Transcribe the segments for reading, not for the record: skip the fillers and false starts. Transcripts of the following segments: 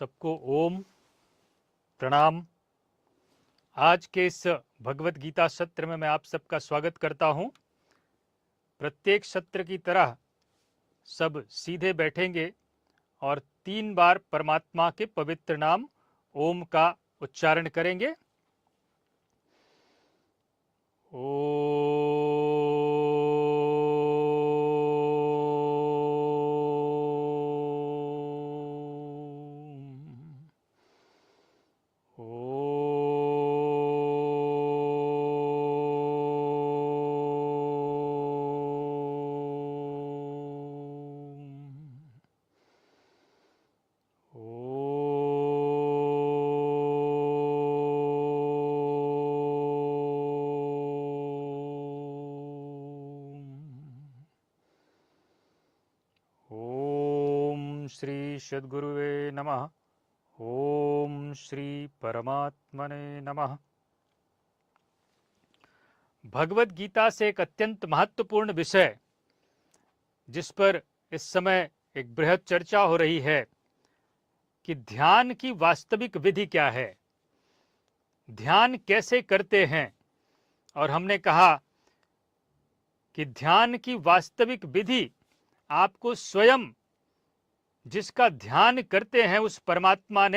सबको ओम प्रणाम। आज के इस भगवत गीता सत्र में मैं आप सबका स्वागत करता हूं। प्रत्येक सत्र की तरह सब सीधे बैठेंगे और 3 बार परमात्मा के पवित्र नाम ओम का उच्चारण करेंगे। श्री सद्गुरुवे नमः। ओम श्री परमात्मने नमः। भगवत गीता से एक अत्यंत महत्वपूर्ण विषय जिस पर इस समय एक बृहद चर्चा हो रही है कि ध्यान की वास्तविक विधि क्या है, ध्यान कैसे करते हैं। और हमने कहा कि ध्यान की वास्तविक विधि आपको स्वयं जिसका ध्यान करते हैं उस परमात्मा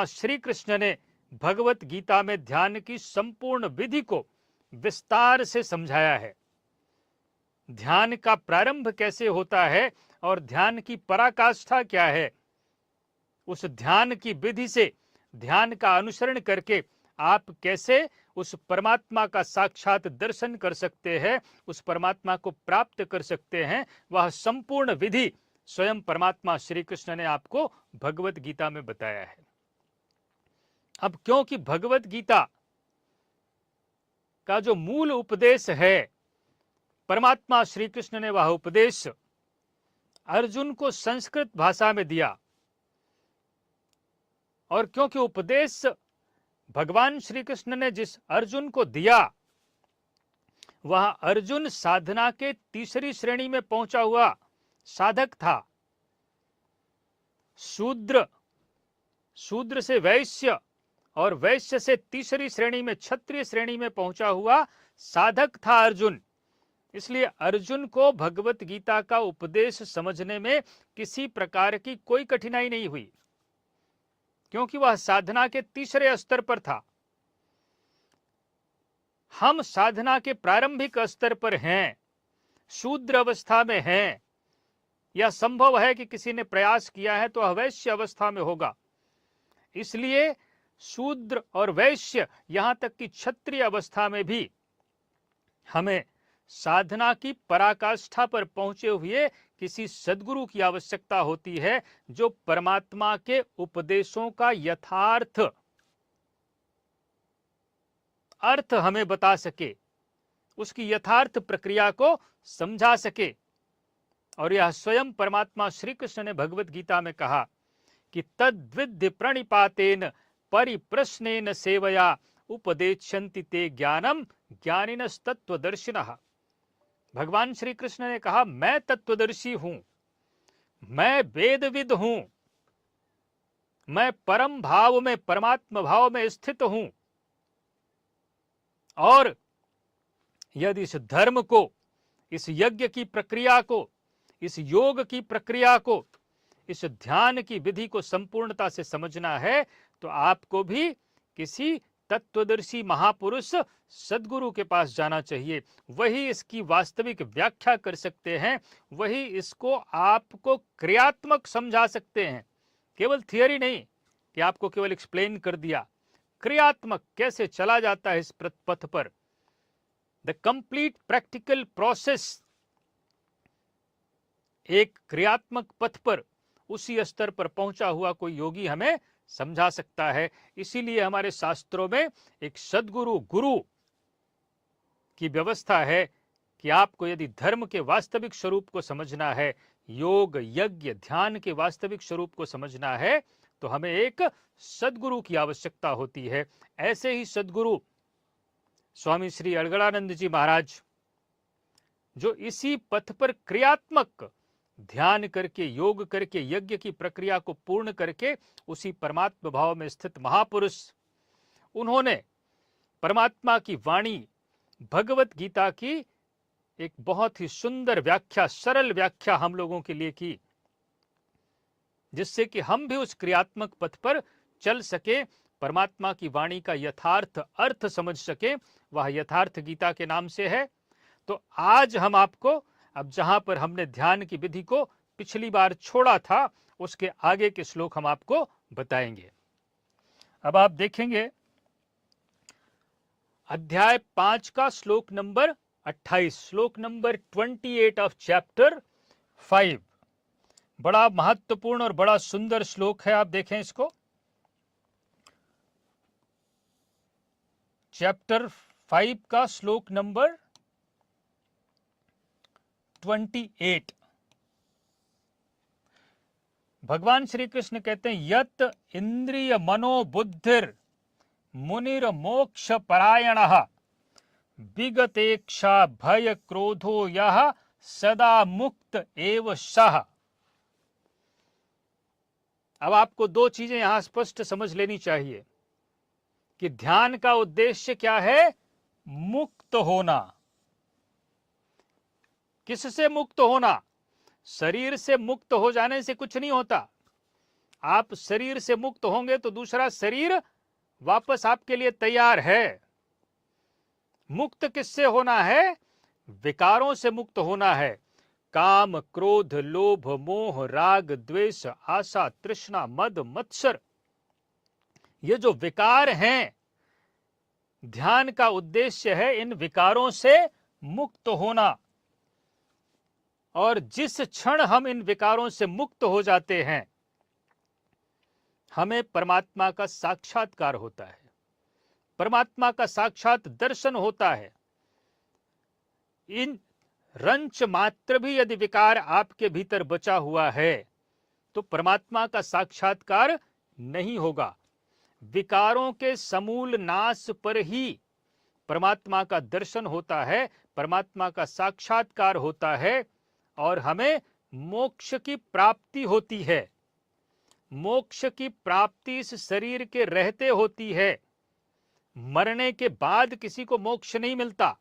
श्री कृष्ण ने भगवत गीता में ध्यान की संपूर्ण विधि को विस्तार से समझाया है। ध्यान का प्रारंभ कैसे होता है और ध्यान की पराकाष्ठा क्या है, उस ध्यान की विधि से ध्यान का अनुसरण करके आप कैसे उस परमात्मा का साक्षात दर्शन कर सकते हैं, उस परमात्मा को प्राप्त कर सकते हैं, वह संपूर्ण विधि स्वयं परमात्मा श्री कृष्ण ने आपको भगवत गीता में बताया है। अब क्योंकि भगवत गीता का जो मूल उपदेश है, परमात्मा श्री कृष्ण ने वह उपदेश अर्जुन को संस्कृत भाषा में दिया, और क्योंकि उपदेश भगवान श्री कृष्ण ने जिस अर्जुन को दिया वह अर्जुन साधना के तीसरी श्रेणी में पहुंचा हुआ साधक था। शूद्र से वैश्य और वैश्य से तीसरी श्रेणी में क्षत्रिय श्रेणी में पहुंचा हुआ साधक था अर्जुन। इसलिए अर्जुन को भगवत गीता का उपदेश समझने में किसी प्रकार की कोई कठिनाई नहीं हुई, क्योंकि वह साधना के तीसरे स्तर पर था। हम साधना के प्रारंभिक स्तर पर हैं, शूद्र अवस्था में हैं। यह संभव है कि किसी ने प्रयास किया है तो अवैश्य अवस्था में होगा। इसलिए शूद्र और वैश्य यहां तक कि क्षत्रिय अवस्था में भी हमें साधना की पराकाष्ठा पर पहुंचे हुए किसी सद्गुरु की आवश्यकता होती है, जो परमात्मा के उपदेशों का यथार्थ अर्थ हमें बता सके, उसकी यथार्थ प्रक्रिया को समझा सके। और यह स्वयं परमात्मा श्री कृष्ण ने भगवत गीता में कहा कि तद्विद्य प्रणिपातेन परिप्रश्नेन सेवया उपदेशन्ति ते ज्ञानम ज्ञानिनस्तत्वदर्शिनः। भगवान श्री कृष्ण ने कहा, मैं तत्वदर्शी हूं, मैं वेदविद हूं, मैं परम भाव में परमात्मा भाव में स्थित हूं। और यदि इस धर्म को, इस यज्ञ की प्रक्रिया को, इस योग की प्रक्रिया को, इस ध्यान की विधि को संपूर्णता से समझना है तो आपको भी किसी तत्वदर्शी महापुरुष सद्गुरु के पास जाना चाहिए। वही इसकी वास्तविक व्याख्या कर सकते हैं, वही इसको आपको क्रियात्मक समझा सकते हैं। केवल थियरी नहीं कि आपको केवल एक्सप्लेन कर दिया, क्रियात्मक कैसे चला जाता है इस पथ पर। द कंप्लीट प्रैक्टिकल प्रोसेस, एक क्रियात्मक पथ पर उसी स्तर पर पहुंचा हुआ कोई योगी हमें समझा सकता है। इसीलिए हमारे शास्त्रों में एक सद्गुरु गुरु की व्यवस्था है कि आपको यदि धर्म के वास्तविक स्वरूप को समझना है, योग यज्ञ ध्यान के वास्तविक स्वरूप को समझना है, तो हमें एक सद्गुरु की आवश्यकता होती है। ऐसे ही सद्गुरु स्वामी श्री अलगड़ानंद जी महाराज, जो इसी पथ पर क्रियात्मक ध्यान करके, योग करके, यज्ञ की प्रक्रिया को पूर्ण करके उसी परमात्मा भाव में स्थित महापुरुष, उन्होंने परमात्मा की वाणी भगवत गीता की एक बहुत ही सुंदर व्याख्या, सरल व्याख्या हम लोगों के लिए की, जिससे कि हम भी उस क्रियात्मक पथ पर चल सके, परमात्मा की वाणी का यथार्थ अर्थ समझ सके। वह यथार्थ गीता के नाम से है। तो आज हम आपको, अब जहां पर हमने ध्यान की विधि को पिछली बार छोड़ा था, उसके आगे के श्लोक हम आपको बताएंगे। अब आप देखेंगे अध्याय 5 का श्लोक नंबर 28, श्लोक नंबर 28 ऑफ चैप्टर 5। बड़ा महत्वपूर्ण और बड़ा सुंदर श्लोक है। आप देखें इसको, चैप्टर 5 का श्लोक नंबर 28। भगवान श्री कृष्ण कहते हैं, यत इंद्रिय मनोबुद्धिर मुनिर मोक्ष परायणः विगतेक्षा भय क्रोधो यह सदा मुक्त एव सः। अब आपको दो चीजें यहां स्पष्ट समझ लेनी चाहिए कि ध्यान का उद्देश्य क्या है? मुक्त होना। किससे मुक्त होना? शरीर से मुक्त हो जाने से कुछ नहीं होता। आप शरीर से मुक्त होंगे तो दूसरा शरीर वापस आपके लिए तैयार है। मुक्त किससे होना है? विकारों से मुक्त होना है। काम, क्रोध, लोभ, मोह, राग, द्वेष, आशा, तृष्णा, मद, मत्सर, ये जो विकार हैं, ध्यान का उद्देश्य है इन विकारों से मुक्त होना। और जिस क्षण हम इन विकारों से मुक्त हो जाते हैं, हमें परमात्मा का साक्षात्कार होता है, परमात्मा का साक्षात दर्शन होता है। इन रंच मात्र भी यदि विकार आपके भीतर बचा हुआ है तो परमात्मा का साक्षात्कार नहीं होगा। विकारों के समूल नाश पर ही परमात्मा का दर्शन होता है, परमात्मा का साक्षात्कार होता है और हमें मोक्ष की प्राप्ति होती है। मोक्ष की प्राप्ति इस शरीर के रहते होती है। मरने के बाद किसी को मोक्ष नहीं मिलता।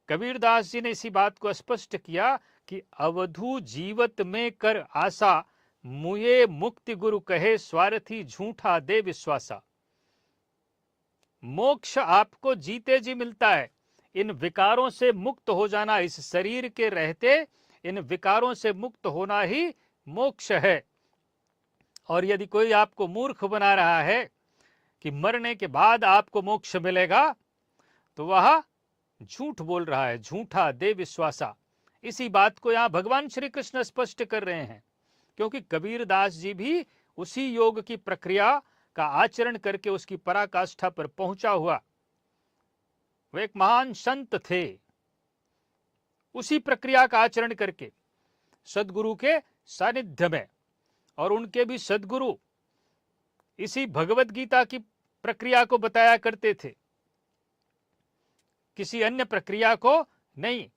कबीरदास जी ने इसी बात को स्पष्ट किया कि अवधू जीवत में कर आशा, मुये मुक्ति गुरु कहे स्वार्थी झूठा दे विश्वासा। मोक्ष आपको जीते जी मिलता है। इन विकारों से मुक्त हो जाना, इस शरीर के रहते इन विकारों से मुक्त होना ही मोक्ष है। और यदि कोई आपको मूर्ख बना रहा है कि मरने के बाद आपको मोक्ष मिलेगा, तो वह झूठ बोल रहा है। झूठा दे विश्वासा। इसी बात को यहां भगवान श्री कृष्ण स्पष्ट कर रहे हैं, क्योंकि कबीरदास जी भी उसी योग की प्रक्रिया का आचरण करके उसकी पराकाष्ठा पर पहुंचा हुआ वे एक महान संत थे। उसी प्रक्रिया का आचरण करके सदगुरु के सानिध्य में, और उनके भी सदगुरु इसी भगवत गीता की प्रक्रिया को बताया करते थे, किसी अन्य प्रक्रिया को नहीं।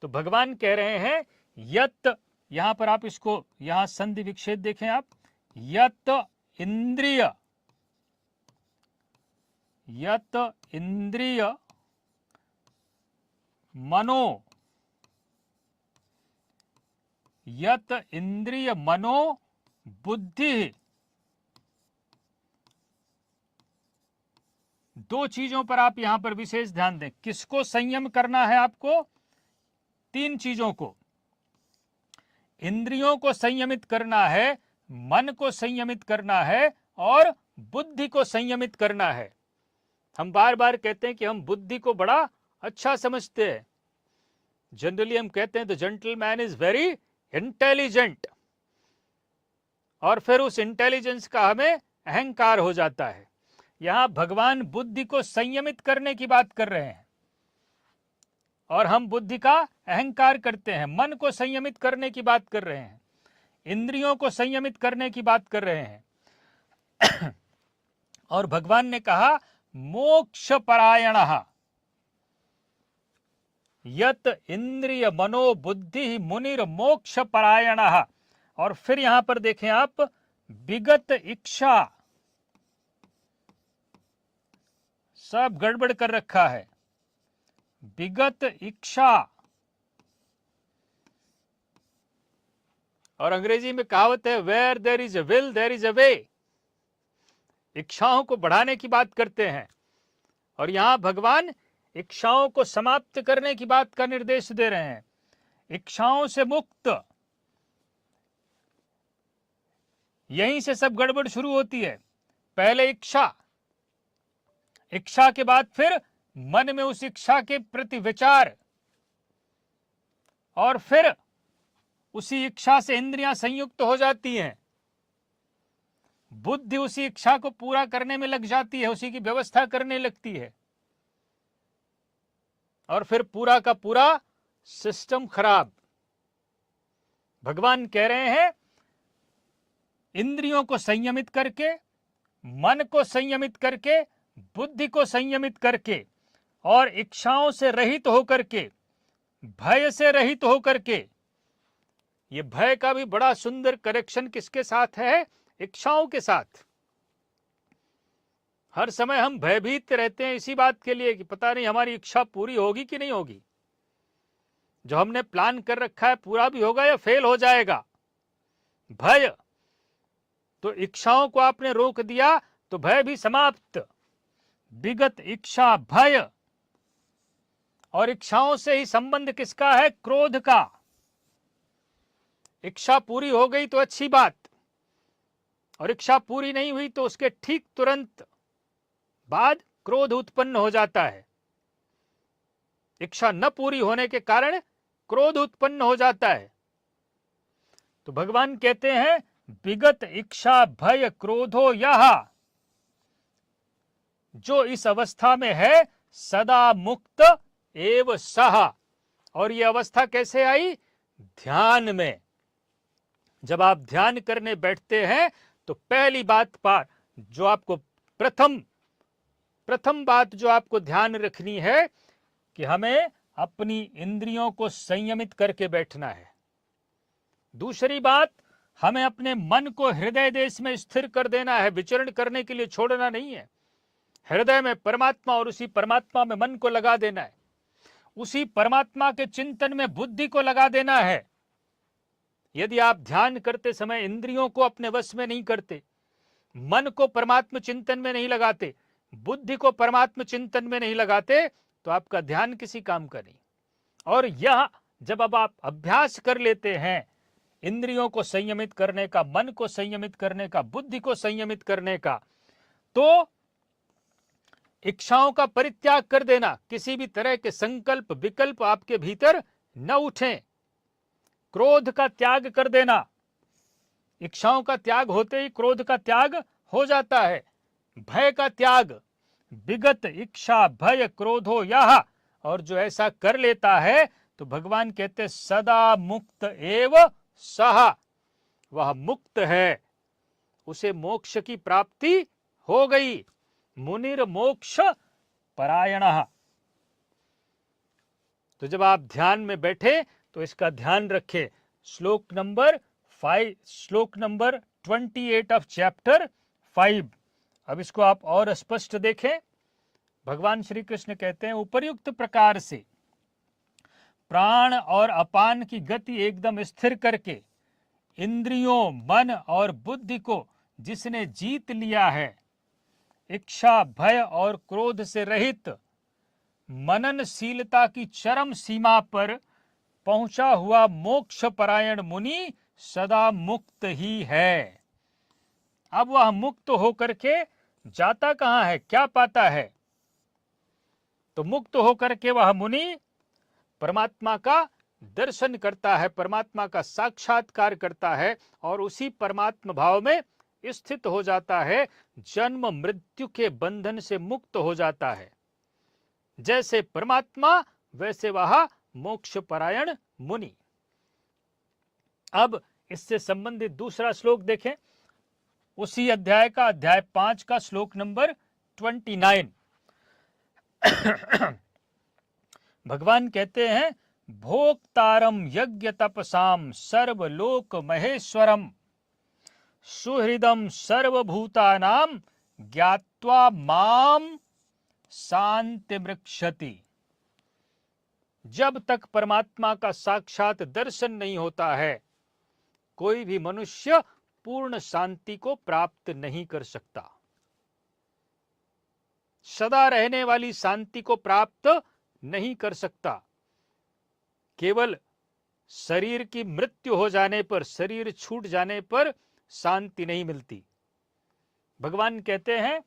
तो भगवान कह रहे हैं यत, यहां पर आप इसको, यहां संधि विच्छेद देखें आप, यत इंद्रिय, यत इंद्रिय मनो, यत इंद्रिय मनो बुद्धि। दो चीजों पर आप यहां पर विशेष ध्यान दें। किसको संयम करना है आपको? तीन चीजों को। इंद्रियों को संयमित करना है, मन को संयमित करना है और बुद्धि को संयमित करना है। हम बार बार कहते हैं कि हम बुद्धि को बड़ा अच्छा समझते हैं। जनरली हम कहते हैं the gentleman is very intelligent, और फिर उस इंटेलिजेंस का हमें अहंकार हो जाता है। यहां भगवान बुद्धि को संयमित करने की बात कर रहे हैं और हम बुद्धि का अहंकार करते हैं। मन को संयमित करने की बात कर रहे हैं, इंद्रियों को संयमित करने की बात कर रहे हैं। और भगवान ने कहा मोक्ष परायणः। यत इंद्रिय मनोबुद्धि मुनिर मोक्ष परायणः। और फिर यहां पर देखें आप, विगत इच्छा, सब गड़बड़ कर रखा है, विगत इच्छा। और अंग्रेजी में कहावत है, where there is a will there is a way. इच्छाओं को बढ़ाने की बात करते हैं, और यहां भगवान इच्छाओं को समाप्त करने की बात का निर्देश दे रहे हैं। इच्छाओं से मुक्त, यहीं से सब गड़बड़ शुरू होती है। पहले इच्छा, इच्छा के बाद फिर मन में उस इच्छा के प्रति विचार, और फिर उसी इच्छा से इंद्रियां संयुक्त हो जाती हैं, बुद्धि उसी इच्छा को पूरा करने में लग जाती है, उसी की व्यवस्था करने लगती है, और फिर पूरा का पूरा सिस्टम खराब। भगवान कह रहे हैं, इंद्रियों को संयमित करके, मन को संयमित करके, बुद्धि को संयमित करके, और इच्छाओं से रहित होकर के, भय से रहित होकर के। ये भय का भी बड़ा सुंदर करेक्शन किसके साथ है? इच्छाओं के साथ। हर समय हम भयभीत रहते हैं इसी बात के लिए कि पता नहीं हमारी इच्छा पूरी होगी कि नहीं होगी, जो हमने प्लान कर रखा है पूरा भी होगा या फेल हो जाएगा। भय, तो इच्छाओं को आपने रोक दिया तो भय भी समाप्त। विगत इच्छा भय, और इच्छाओं से ही संबंध किसका है? क्रोध का। इच्छा पूरी हो गई तो अच्छी बात, और इच्छा पूरी नहीं हुई तो उसके ठीक तुरंत बाद क्रोध उत्पन्न हो जाता है। इच्छा न पूरी होने के कारण क्रोध उत्पन्न हो जाता है। तो भगवान कहते हैं, विगत इच्छा भय क्रोधो यह, जो इस अवस्था में है सदा मुक्त एव सह। और यह अवस्था कैसे आई? ध्यान में। जब आप ध्यान करने बैठते हैं तो पहली बात पर जो आपको प्रथम बात जो आपको ध्यान रखनी है कि हमें अपनी इंद्रियों को संयमित करके बैठना है। दूसरी बात, हमें अपने मन को हृदय देश में स्थिर कर देना है, विचरण करने के लिए छोड़ना नहीं है। हृदय में परमात्मा और उसी परमात्मा में मन को लगा देना है, उसी परमात्मा के चिंतन में बुद्धि को लगा देना है। यदि आप ध्यान करते समय इंद्रियों को अपने वश में नहीं करते, मन को परमात्मा चिंतन में नहीं लगाते, बुद्धि को परमात्मा चिंतन में नहीं लगाते, तो आपका ध्यान किसी काम का नहीं। और यह जब अब आप अभ्यास कर लेते हैं इंद्रियों को संयमित करने का, मन को संयमित करने का, बुद्धि को संयमित करने का, तो इच्छाओं का परित्याग कर देना, किसी भी तरह के संकल्प विकल्प आपके भीतर न उठें। क्रोध का त्याग कर देना, इच्छाओं का त्याग होते ही क्रोध का त्याग हो जाता है। भय का त्याग, विगत इच्छा भय क्रोधो यह, और जो ऐसा कर लेता है तो भगवान कहते सदा मुक्त एव सह, वह मुक्त है, उसे मोक्ष की प्राप्ति हो गई। मुनिर मोक्ष परायणः। तो जब आप ध्यान में बैठे तो इसका ध्यान रखें। श्लोक नंबर 28 ऑफ चैप्टर 5। अब इसको आप और स्पष्ट देखें। भगवान श्री कृष्ण कहते हैं, उपर्युक्त प्रकार से प्राण और अपान की गति एकदम स्थिर करके इंद्रियों, मन और बुद्धि को जिसने जीत लिया है, इच्छा भय और क्रोध से रहित, मननशीलता की चरम सीमा पर पहुंचा हुआ मोक्ष परायण मुनि सदा मुक्त ही है। अब वह मुक्त होकर के जाता कहां है, क्या पाता है? तो मुक्त होकर के वह मुनि परमात्मा का दर्शन करता है, परमात्मा का साक्षात्कार करता है, और उसी परमात्मा भाव में स्थित हो जाता है, जन्म मृत्यु के बंधन से मुक्त हो जाता है। जैसे परमात्मा वैसे वह मोक्ष परायण मुनि। अब इससे संबंधित दूसरा श्लोक देखें, उसी अध्याय का, अध्याय 5 का श्लोक नंबर 29। भगवान कहते हैं भोक्तारम यज्ञ तपसाम सर्वलोक महेश्वरम सुहृदम सर्वभूतानाम ज्ञात्वा माम शांति मृक्षति। जब तक परमात्मा का साक्षात दर्शन नहीं होता है, कोई भी मनुष्य पूर्ण शांति को प्राप्त नहीं कर सकता। सदा रहने वाली शांति को प्राप्त नहीं कर सकता। केवल शरीर की मृत्यु हो जाने पर, शरीर छूट जाने पर शांति नहीं मिलती। भगवान कहते हैं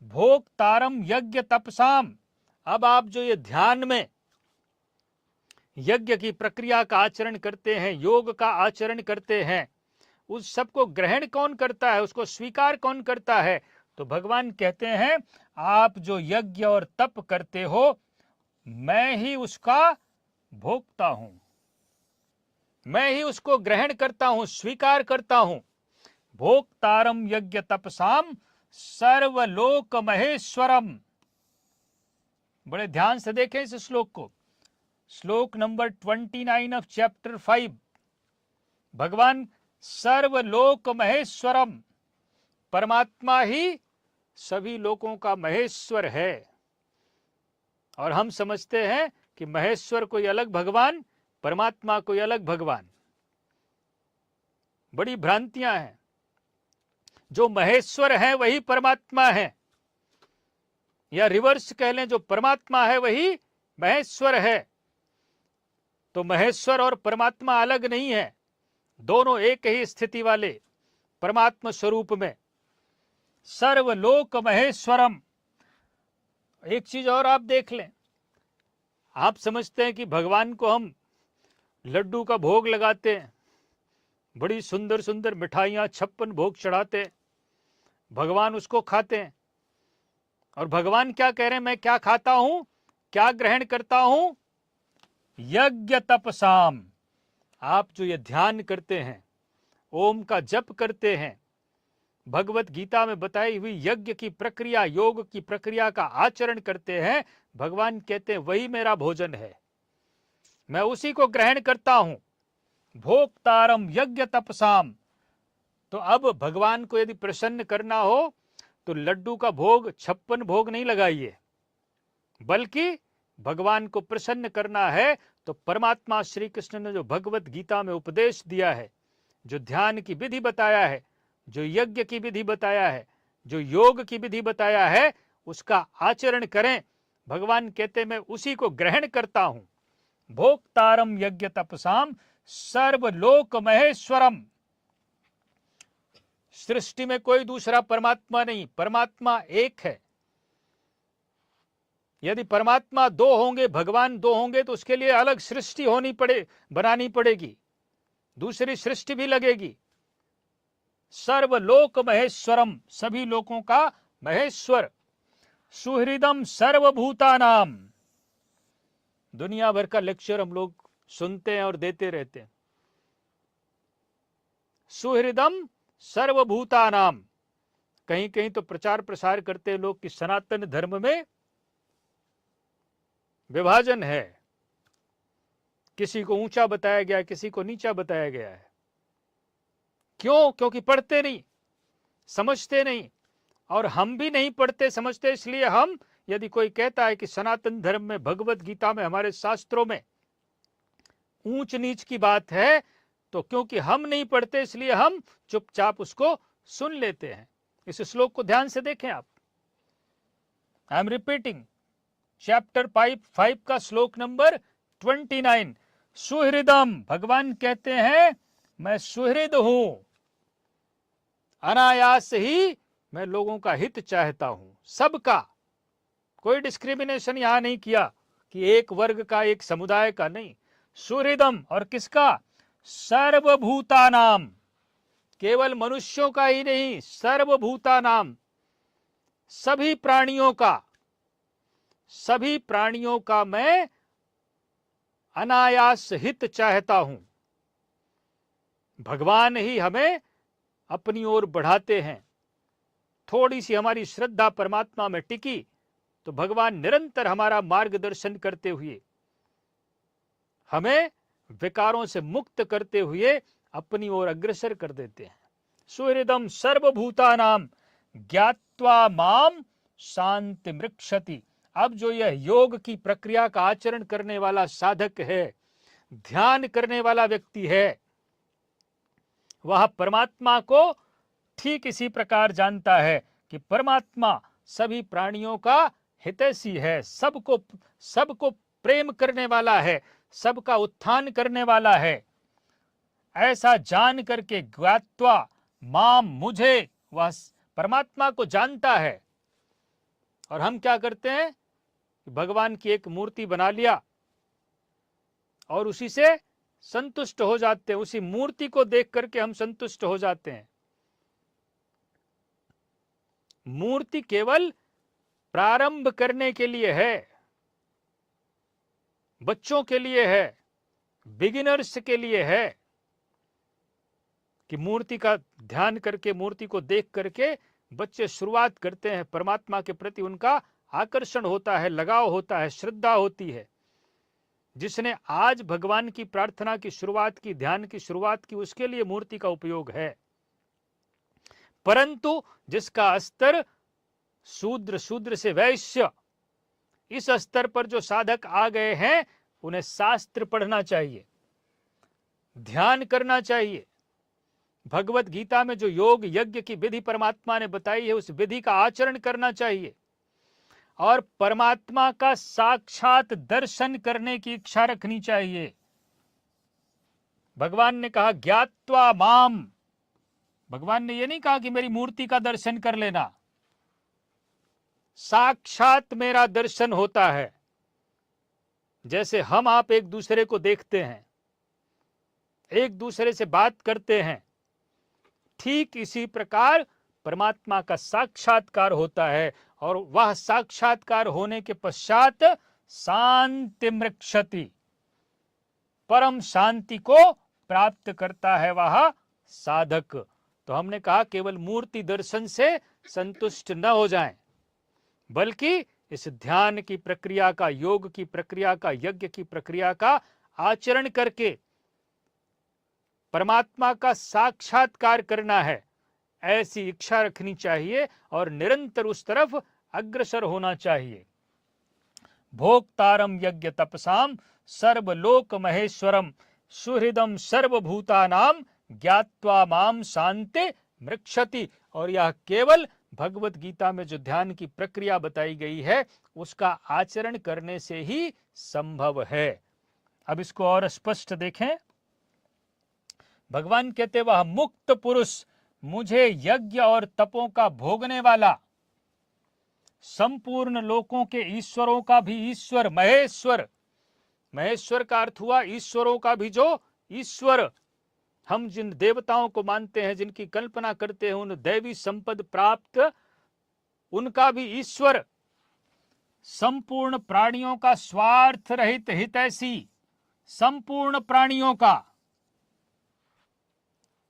भोक्तारम यज्ञ तपसाम। अब आप जो ये ध्यान में यज्ञ की प्रक्रिया का आचरण करते हैं, योग का आचरण करते हैं, उस सब को ग्रहण कौन करता है, उसको स्वीकार कौन करता है? तो भगवान कहते हैं आप जो यज्ञ और तप करते हो, मैं ही उसका भोक्ता हूं, मैं ही उसको ग्रहण करता हूं, स्वीकार करता हूं। भोक्तारम यज्ञ तपसाम सर्वलोक महेश्वरम। बड़े ध्यान से देखें इस श्लोक को। श्लोक नंबर 29 ऑफ चैप्टर 5। भगवान सर्वलोक महेश्वरम, परमात्मा ही सभी लोकों का महेश्वर है। और हम समझते हैं कि महेश्वर कोई अलग भगवान, परमात्मा कोई अलग भगवान। बड़ी भ्रांतियां हैं। जो महेश्वर है वही परमात्मा है, या रिवर्स कह लें, जो परमात्मा है वही महेश्वर है। तो महेश्वर और परमात्मा अलग नहीं है, दोनों एक ही स्थिति वाले परमात्मा स्वरूप में। सर्वलोक महेश्वरम। एक चीज और आप देख लें, आप समझते हैं कि भगवान को हम लड्डू का भोग लगाते हैं, बड़ी सुंदर सुंदर मिठाइयां 56 भोग चढ़ाते हैं, भगवान उसको खाते हैं। और भगवान क्या कह रहे हैं, मैं क्या खाता हूं, क्या ग्रहण करता हूं? यज्ञ तपसाम। आप जो ये ध्यान करते हैं, ओम का जप करते हैं, भगवत गीता में बताई हुई यज्ञ की प्रक्रिया, योग की प्रक्रिया का आचरण करते हैं, भगवान कहते हैं वही मेरा भोजन है, मैं उसी को ग्रहण करता हूं। भोक्तारम यज्ञ तपसाम। तो अब भगवान को यदि प्रसन्न करना हो तो लड्डू का भोग 56 भोग नहीं लगाइए, बल्कि भगवान को प्रसन्न करना है तो परमात्मा श्री कृष्ण ने जो भगवत गीता में उपदेश दिया है, जो ध्यान की विधि बताया है, जो यज्ञ की विधि बताया है, जो योग की विधि बताया है, उसका आचरण करें। भगवान कहते मैं उसी को ग्रहण करता हूं। भोक्तारम यज्ञ तपसाम सर्वलोक महेश्वरम। सृष्टि में कोई दूसरा परमात्मा नहीं, परमात्मा एक है। यदि परमात्मा दो होंगे, भगवान दो होंगे, तो उसके लिए अलग सृष्टि बनानी पड़ेगी, दूसरी सृष्टि भी लगेगी। सर्वलोक महेश्वरम, सभी लोकों का महेश्वर। सुहृदम सर्वभूतानाम। दुनिया भर का लेक्चर हम लोग सुनते हैं और देते रहते हैं। सुहृदम सर्वभूतानाम। कहीं कहीं तो प्रचार प्रसार करते हैं लोग कि सनातन धर्म में विभाजन है, किसी को ऊंचा बताया गया, किसी को नीचा बताया गया है। क्यों? क्योंकि पढ़ते नहीं, समझते नहीं। और हम भी नहीं पढ़ते समझते, इसलिए हम, यदि कोई कहता है कि सनातन धर्म में, भगवत गीता में, हमारे शास्त्रों में ऊंच नीच की बात है, तो क्योंकि हम नहीं पढ़ते इसलिए हम चुपचाप उसको सुन लेते हैं। इस श्लोक को ध्यान से देखें आप। आई एम रिपीटिंग चैप्टर 5 का श्लोक नंबर 29। सुहृदम, भगवान कहते हैं मैं सुहृद हूं, अनायास ही मैं लोगों का हित चाहता हूं, सबका। कोई डिस्क्रिमिनेशन यहां नहीं किया कि एक वर्ग का, एक समुदाय का, नहीं। सुहृदम, और किसका? सर्वभूतानाम। केवल मनुष्यों का ही नहीं, सर्वभूतानाम, सभी प्राणियों का। सभी प्राणियों का मैं अनायास हित चाहता हूं। भगवान ही हमें अपनी ओर बढ़ाते हैं। थोड़ी सी हमारी श्रद्धा परमात्मा में टिकी तो भगवान निरंतर हमारा मार्गदर्शन करते हुए हमें विकारों से मुक्त करते हुए अपनी ओर अग्रसर कर देते हैं। सुहृदम सर्वभूतानां ज्ञात्वा माम शांति मृक्षति। अब जो यह योग की प्रक्रिया का आचरण करने वाला साधक है, ध्यान करने वाला व्यक्ति है, वह परमात्मा को ठीक इसी प्रकार जानता है कि परमात्मा सभी प्राणियों का हितैषी है, सबको प्रेम करने वाला है, सबका उत्थान करने वाला है। ऐसा जान करके ज्ञात्वा माम, मुझे, वह परमात्मा को जानता है। और हम क्या करते हैं, भगवान की एक मूर्ति बना लिया और उसी से संतुष्ट हो जाते हैं, उसी मूर्ति को देख करके हम संतुष्ट हो जाते हैं। मूर्ति केवल प्रारंभ करने के लिए है, बच्चों के लिए है, बिगिनर्स के लिए है, कि मूर्ति का ध्यान करके, मूर्ति को देख करके बच्चे शुरुआत करते हैं, परमात्मा के प्रति उनका आकर्षण होता है, लगाव होता है, श्रद्धा होती है। जिसने आज भगवान की प्रार्थना की शुरुआत की, ध्यान की शुरुआत की, उसके लिए मूर्ति का उपयोग है। परंतु जिसका स्तर शूद्र से वैश्य, इस स्तर पर जो साधक आ गए हैं, उन्हें शास्त्र पढ़ना चाहिए, ध्यान करना चाहिए। भगवत गीता में जो योग यज्ञ की विधि परमात्मा ने बताई है, उस विधि का आचरण करना चाहिए और परमात्मा का साक्षात दर्शन करने की इच्छा रखनी चाहिए। भगवान ने कहा ज्ञात्वा माम, भगवान ने यह नहीं कहा कि मेरी मूर्ति का दर्शन कर लेना, साक्षात मेरा दर्शन होता है। जैसे हम आप एक दूसरे को देखते हैं, एक दूसरे से बात करते हैं, ठीक इसी प्रकार परमात्मा का साक्षात्कार होता है और वह साक्षात्कार होने के पश्चात शांति मृक्षति, परम शांति को प्राप्त करता है वह साधक। तो हमने कहा केवल मूर्ति दर्शन से संतुष्ट न हो जाएं, बल्कि इस ध्यान की प्रक्रिया का, योग की प्रक्रिया का, यज्ञ की प्रक्रिया का आचरण करके परमात्मा का साक्षात्कार करना है, ऐसी इच्छा रखनी चाहिए और निरंतर उस तरफ अग्रसर होना चाहिए। भोक्तारम यज्ञ तपसाम सर्वलोक महेश्वरम सुहृदम सर्वभूतानां ज्ञात्वा माम शांति मृक्षति। और यह केवल भगवत गीता में जो ध्यान की प्रक्रिया बताई गई है, उसका आचरण करने से ही संभव है। अब इसको और स्पष्ट देखें। भगवान कहते वह मुक्त पुरुष, मुझे यज्ञ और तपों का भोगने वाला, संपूर्ण लोकों के ईश्वरों का भी ईश्वर, महेश्वर, महेश्वर का अर्थ हुआ ईश्वरों का भी जो ईश्वर। हम जिन देवताओं को मानते हैं, जिनकी कल्पना करते हैं, उन दैवी संपद प्राप्त उनका भी ईश्वर, संपूर्ण प्राणियों का स्वार्थ रहित हितैषी, संपूर्ण प्राणियों का,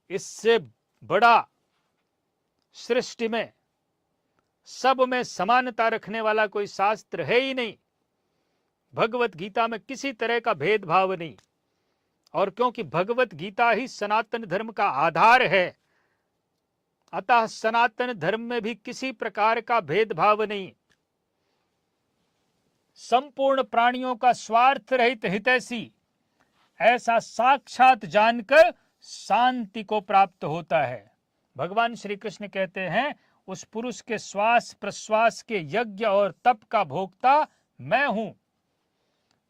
इससे बड़ा सृष्टि में सब में समानता रखने वाला कोई शास्त्र है ही नहीं। भगवत गीता में किसी तरह का भेदभाव नहीं, और क्योंकि भगवत गीता ही सनातन धर्म का आधार है, अतः सनातन धर्म में भी किसी प्रकार का भेदभाव नहीं। संपूर्ण प्राणियों का स्वार्थ रहित हितैषी, ऐसा साक्षात जानकर शांति को प्राप्त होता है। भगवान श्री कृष्ण कहते हैं उस पुरुष के श्वास प्रश्वास के यज्ञ और तप का भोक्ता मैं हूं।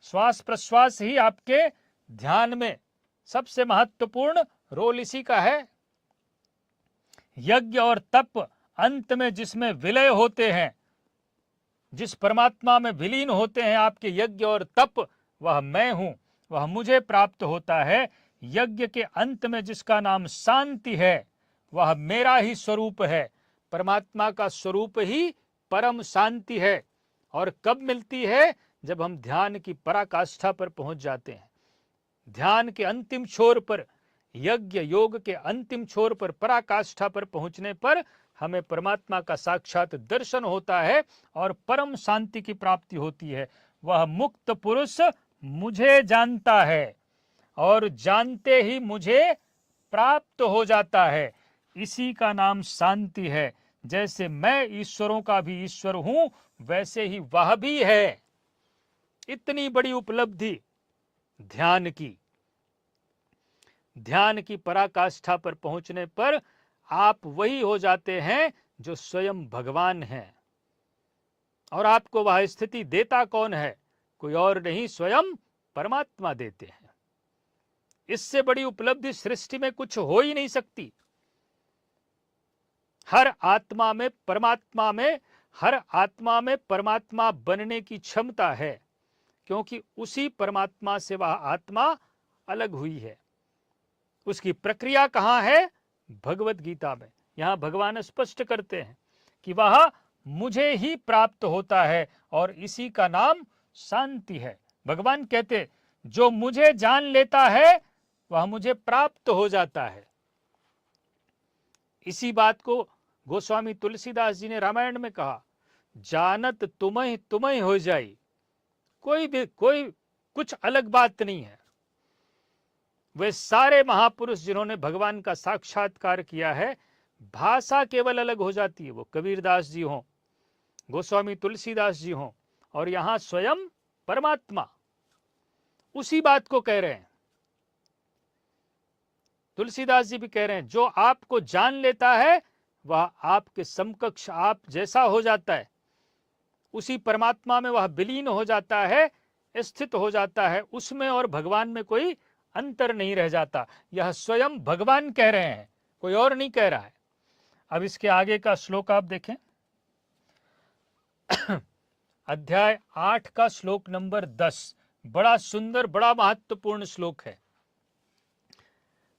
श्वास प्रश्वास ही आपके ध्यान में सबसे महत्वपूर्ण रोल इसी का है। यज्ञ और तप अंत में जिसमें विलय होते हैं, जिस परमात्मा में विलीन होते हैं आपके यज्ञ और तप, वह मैं हूं, वह मुझे प्राप्त होता है। यज्ञ के अंत में जिसका नाम शांति है, वह मेरा ही स्वरूप है। परमात्मा का स्वरूप ही परम शांति है। और कब मिलती है? जब हम ध्यान की पराकाष्ठा पर पहुंच जाते हैं। ध्यान के अंतिम छोर पर, यज्ञ योग के अंतिम छोर पर, पराकाष्ठा पर पहुंचने पर हमें परमात्मा का साक्षात दर्शन होता है और परम शांति की प्राप्ति होती है। वह मुक्त पुरुष मुझे जानता है और जानते ही मुझे प्राप्त हो जाता है, इसी का नाम शांति है। जैसे मैं ईश्वरों का भी ईश्वर हूं, वैसे ही वह भी है। इतनी बड़ी उपलब्धि ध्यान की पराकाष्ठा पर पहुंचने पर आप वही हो जाते हैं जो स्वयं भगवान हैं। और आपको वह स्थिति देता कौन है? कोई और नहीं, स्वयं परमात्मा देते हैं। इससे बड़ी उपलब्धि सृष्टि में कुछ हो ही नहीं सकती। हर आत्मा में परमात्मा बनने की क्षमता है, क्योंकि उसी परमात्मा से वह आत्मा अलग हुई है। उसकी प्रक्रिया कहां है? भगवत गीता में। यहां भगवान स्पष्ट करते हैं कि वह मुझे ही प्राप्त होता है और इसी का नाम शांति है। भगवान कहते, जो मुझे जान लेता है वह मुझे प्राप्त हो जाता है। इसी बात को गोस्वामी तुलसीदास जी ने रामायण में कहा, जानत तुम्हें तुम्हें हो जाई। कोई कुछ अलग बात नहीं है। वे सारे महापुरुष जिन्होंने भगवान का साक्षात्कार किया है, भाषा केवल अलग हो जाती है। वो कबीरदास जी हों, गोस्वामी तुलसीदास जी हों, और यहां स्वयं परमात्मा उसी बात को कह रहे हैं। तुलसीदास जी भी कह रहे हैं, जो आपको जान लेता है वह आपके समकक्ष, आप जैसा हो जाता है। उसी परमात्मा में वह विलीन हो जाता है, स्थित हो जाता है। उसमें और भगवान में कोई अंतर नहीं रह जाता। यह स्वयं भगवान कह रहे हैं, कोई और नहीं कह रहा है। अब इसके आगे का श्लोक आप देखें। अध्याय 8 का श्लोक नंबर 10 बड़ा सुंदर, बड़ा महत्वपूर्ण श्लोक है।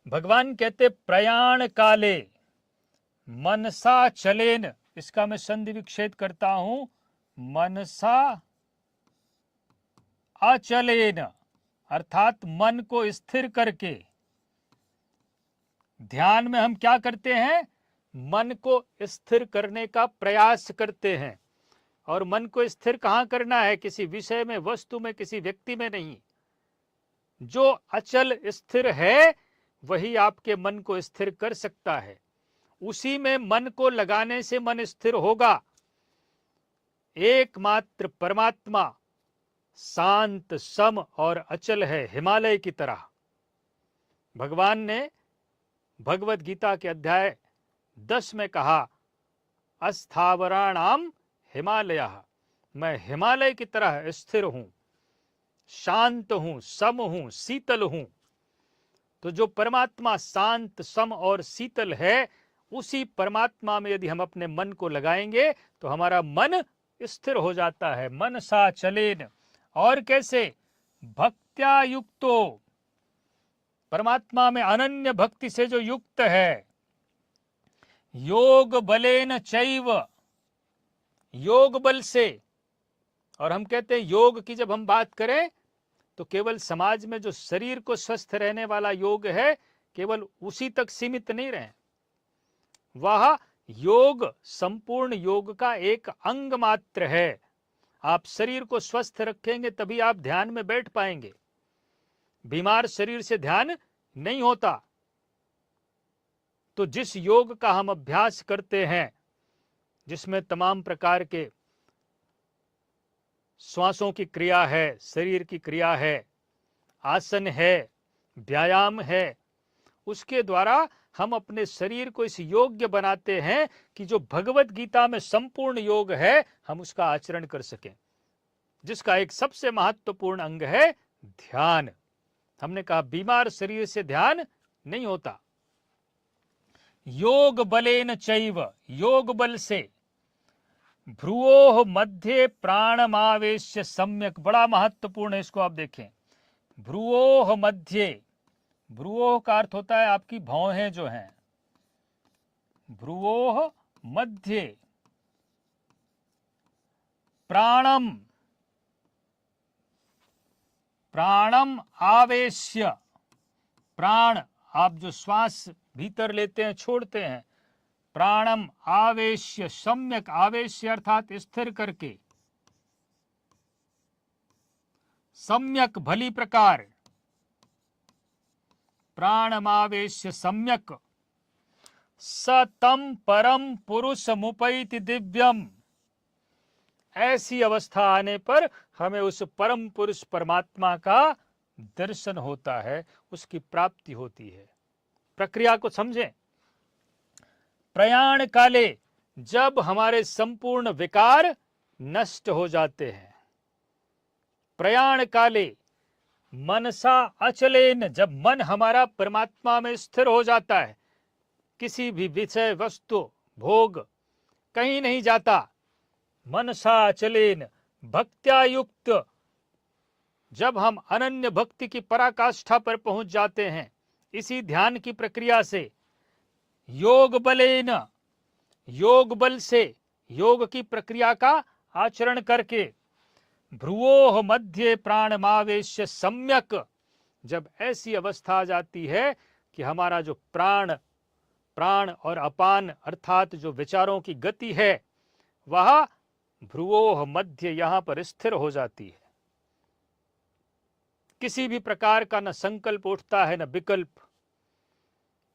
भगवान कहते, प्रयाण काले मनसा चलेन, इसका मैं संधि विच्छेद करता हूं, मनसा अचलेन, अर्थात मन को स्थिर करके। ध्यान में हम क्या करते हैं? मन को स्थिर करने का प्रयास करते हैं। और मन को स्थिर कहां करना है? किसी विषय में, वस्तु में, किसी व्यक्ति में नहीं। जो अचल स्थिर है वही आपके मन को स्थिर कर सकता है। उसी में मन को लगाने से मन स्थिर होगा। एकमात्र परमात्मा शांत, सम और अचल है, हिमालय की तरह। भगवान ने भगवत गीता के अध्याय 10 में कहा, अस्थावराणाम हिमालयः, मैं हिमालय की तरह स्थिर हूं, शांत हूं, सम हूं, शीतल हूं। तो जो परमात्मा शांत, सम और शीतल है, उसी परमात्मा में यदि हम अपने मन को लगाएंगे तो हमारा मन स्थिर हो जाता है। मन सा चलेन। और कैसे? भक्त्या युक्तो, परमात्मा में अनन्य भक्ति से जो युक्त है। योग बलेन चैव, योग बल से। और हम कहते हैं योग की जब हम बात करें तो केवल समाज में जो शरीर को स्वस्थ रहने वाला योग है, केवल उसी तक सीमित नहीं रहे। वह योग संपूर्ण योग का एक अंग मात्र है। आप शरीर को स्वस्थ रखेंगे तभी आप ध्यान में बैठ पाएंगे। बीमार शरीर से ध्यान नहीं होता। तो जिस योग का हम अभ्यास करते हैं, जिसमें तमाम प्रकार के श्वासों की क्रिया है, शरीर की क्रिया है, आसन है, व्यायाम है, उसके द्वारा हम अपने शरीर को इस योग्य बनाते हैं कि जो भगवत गीता में संपूर्ण योग है, हम उसका आचरण कर सकें, जिसका एक सबसे महत्वपूर्ण अंग है ध्यान। हमने कहा बीमार शरीर से ध्यान नहीं होता। योग बलेन चैव, योग बल से। भ्रुवोः मध्य प्राणमावेश्य सम्यक, बड़ा महत्वपूर्ण है, इसको आप देखें। भ्रुवोः मध्य, भ्रुवोः का अर्थ होता है आपकी भौहें जो हैं। भ्रुवोः मध्य प्राणम, प्राणम आवेश्य, प्राण आप जो श्वास भीतर लेते हैं, छोड़ते हैं, प्राणम आवेश्य सम्यक, आवेश्य अर्थात स्थिर करके, सम्यक भली प्रकार, प्राणमावेश्य सम्यक, स तम परम पुरुष मुपैति दिव्यम। ऐसी अवस्था आने पर हमें उस परम पुरुष परमात्मा का दर्शन होता है, उसकी प्राप्ति होती है। प्रक्रिया को समझें। प्रयाण काले, जब हमारे संपूर्ण विकार नष्ट हो जाते हैं, प्रयाण काले मनसा अचलेन, जब मन हमारा परमात्मा में स्थिर हो जाता है, किसी भी विषय वस्तु भोग कहीं नहीं जाता, मनसा अचलेन भक्त्या युक्त, जब हम अनन्य भक्ति की पराकाष्ठा पर पहुंच जाते हैं, इसी ध्यान की प्रक्रिया से, योग बलेन, योग बल से, योग की प्रक्रिया का आचरण करके, भ्रुवोह मध्य प्राणमावेश्य सम्यक, जब ऐसी अवस्था आ जाती है कि हमारा जो प्राण और अपान अर्थात जो विचारों की गति है वह भ्रुवोह मध्य यहां पर स्थिर हो जाती है। किसी भी प्रकार का न संकल्प उठता है न विकल्प,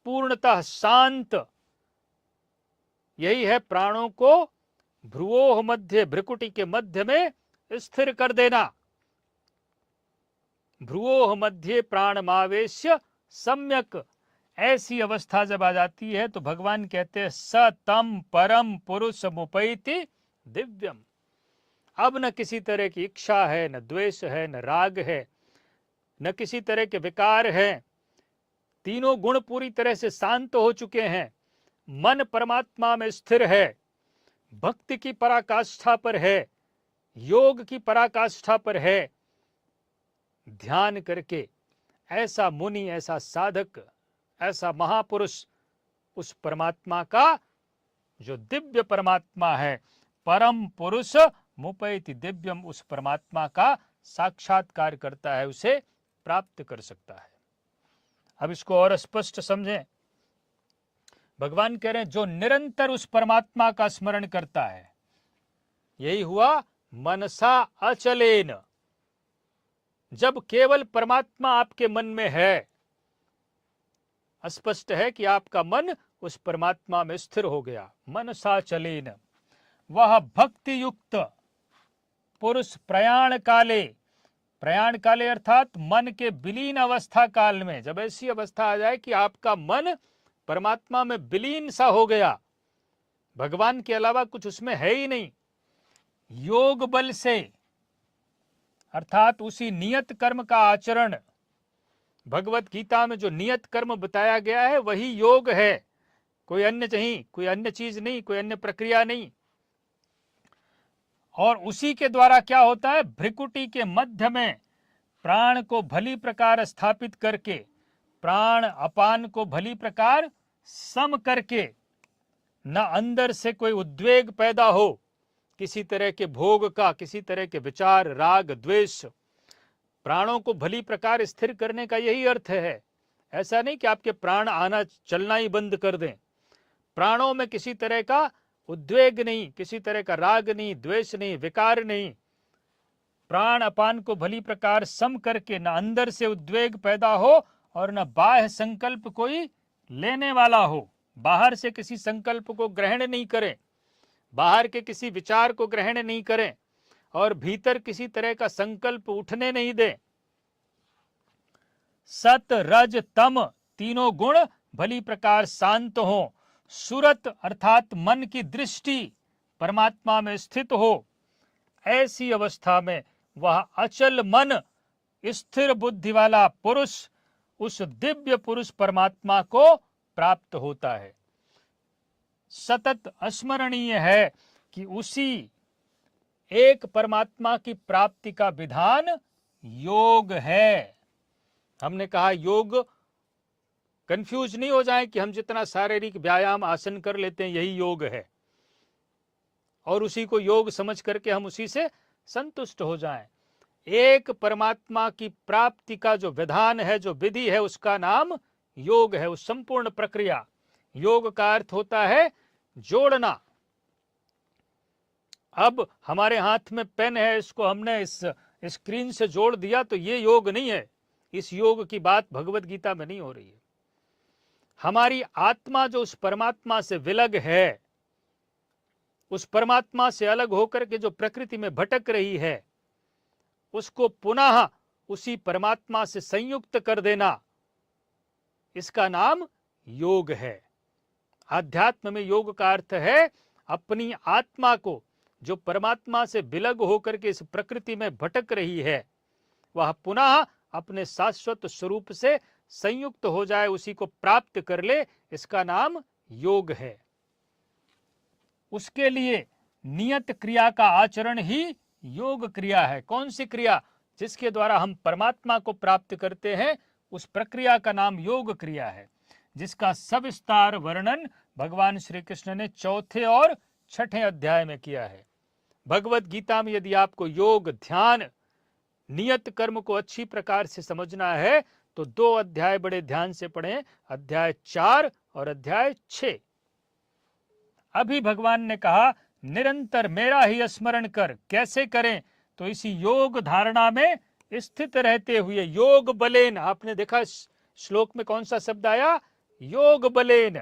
पूर्णतः शांत। यही है प्राणों को भ्रुवोह मध्य, भ्रुकुटी के मध्य में स्थिर कर देना। भ्रुवोह मध्य प्राणमावेश्य सम्यक, ऐसी अवस्था जब आ जाती है तो भगवान कहते हैं स तम परम पुरुष मुपैति दिव्यम। अब न किसी तरह की इच्छा है, न द्वेष है, न राग है, न किसी तरह के विकार हैं। तीनों गुण पूरी तरह से शांत हो चुके हैं, मन परमात्मा में स्थिर है, भक्ति की पराकाष्ठा पर है, योग की पराकाष्ठा पर है। ध्यान करके ऐसा मुनि, ऐसा साधक, ऐसा महापुरुष उस परमात्मा का जो दिव्य परमात्मा है, परम पुरुष मुपैति दिव्यम, उस परमात्मा का साक्षात्कार करता है, उसे प्राप्त कर सकता है। अब इसको और स्पष्ट समझें। भगवान कह रहे हैं जो निरंतर उस परमात्मा का स्मरण करता है, यही हुआ मनसा अचलेन। जब केवल परमात्मा आपके मन में है, स्पष्ट है कि आपका मन उस परमात्मा में स्थिर हो गया। मनसा चलेन, वह भक्ति युक्त पुरुष प्रयाण काले, प्रयाण काले अर्थात मन के विलीन अवस्था काल में, जब ऐसी अवस्था आ जाए कि आपका मन परमात्मा में विलीन सा हो गया, भगवान के अलावा कुछ उसमें है ही नहीं, योग बल से अर्थात उसी नियत कर्म का आचरण, भगवत गीता में जो नियत कर्म बताया गया है वही योग है, कोई अन्य नहीं, कोई अन्य चीज नहीं, कोई अन्य प्रक्रिया नहीं। और उसी के द्वारा क्या होता है, भ्रिकुटी के मध्य में प्राण को भली प्रकार स्थापित करके, प्राण अपान को भली प्रकार सम करके, न अंदर से कोई उद्वेग पैदा हो किसी तरह के भोग का, किसी तरह के विचार, राग, द्वेष। प्राणों को भली प्रकार स्थिर करने का यही अर्थ है। ऐसा नहीं कि आपके प्राण आना चलना ही बंद कर दें। प्राणों में किसी तरह का उद्वेग नहीं, किसी तरह का राग नहीं, द्वेष नहीं, विकार नहीं। प्राण अपान को भली प्रकार सम करके न अंदर से उद्वेग पैदा हो और न बाह्य संकल्प कोई लेने वाला हो, बाहर से किसी संकल्प को ग्रहण नहीं करें, बाहर के किसी विचार को ग्रहण नहीं करें और भीतर किसी तरह का संकल्प उठने नहीं दे। सत रज तम तीनों गुण भली प्रकार शांत हो, सुरत अर्थात मन की दृष्टि परमात्मा में स्थित हो। ऐसी अवस्था में वह अचल मन, स्थिर बुद्धि वाला पुरुष उस दिव्य पुरुष परमात्मा को प्राप्त होता है। सतत स्मरणीय है कि उसी एक परमात्मा की प्राप्ति का विधान योग है। हमने कहा योग, कंफ्यूज नहीं हो जाए कि हम जितना शारीरिक व्यायाम आसन कर लेते हैं यही योग है और उसी को योग समझ करके हम उसी से संतुष्ट हो जाएं। एक परमात्मा की प्राप्ति का जो विधान है, जो विधि है, उसका नाम योग है। उस संपूर्ण प्रक्रिया, योग का अर्थ होता है जोड़ना। अब हमारे हाथ में पेन है, इसको हमने स्क्रीन से जोड़ दिया तो ये योग नहीं है। इस योग की बात भगवत गीता में नहीं हो रही है। हमारी आत्मा जो उस परमात्मा से विलग है, उस परमात्मा से अलग होकर के जो प्रकृति में भटक रही है, उसको पुनः उसी परमात्मा से संयुक्त कर देना, इसका नाम योग है। आध्यात्म में योग का अर्थ है अपनी आत्मा को जो परमात्मा से विलग होकर के इस प्रकृति में भटक रही है, वह पुनः अपने शाश्वत स्वरूप से संयुक्त हो जाए, उसी को प्राप्त कर ले, इसका नाम योग है। उसके लिए नियत क्रिया का आचरण ही योग क्रिया है। कौन सी क्रिया? जिसके द्वारा हम परमात्मा को प्राप्त करते हैं, उस प्रक्रिया का नाम योग क्रिया है, जिसका सविस्तार वर्णन भगवान श्री कृष्ण ने 4 और 6 अध्याय में किया है। भगवत गीता में यदि आपको योग, ध्यान, नियत कर्म को अच्छी प्रकार से समझना है तो 2 अध्याय बड़े ध्यान से पढ़ें, अध्याय 4 और अध्याय 6। अभी भगवान ने कहा निरंतर मेरा ही स्मरण कर। कैसे करें? तो इसी योग धारणा में स्थित रहते हुए, योग बलेन। आपने देखा श्लोक में कौन सा शब्द आया? योग बलेन।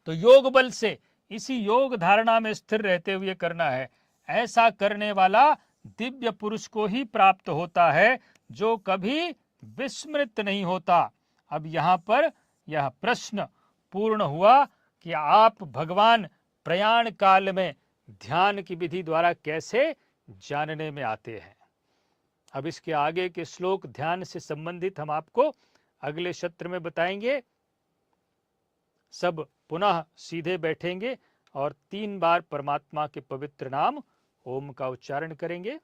तो योग बल से इसी योग धारणा में स्थिर रहते हुए करना है। ऐसा करने वाला दिव्य पुरुष को ही प्राप्त होता है, जो कभी विस्मृत नहीं होता। अब यहां पर यह प्रश्न पूर्ण हुआ कि आप भगवान प्रयाण काल में ध्यान की विधि द्वारा कैसे जानने में आते हैं। अब इसके आगे के श्लोक ध्यान से संबंधित हम आपको अगले सत्र में बताएंगे। सब पुनः सीधे बैठेंगे और 3 बार परमात्मा के पवित्र नाम ओम का उच्चारण करेंगे।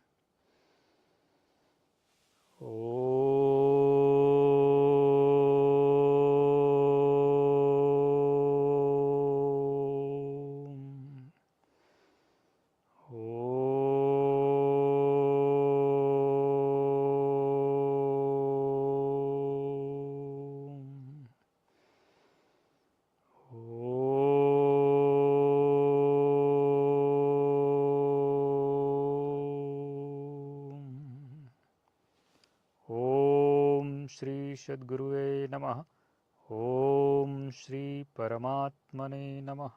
श्री सद्गुरुवे नमः। ओम श्री परमात्मने नमः।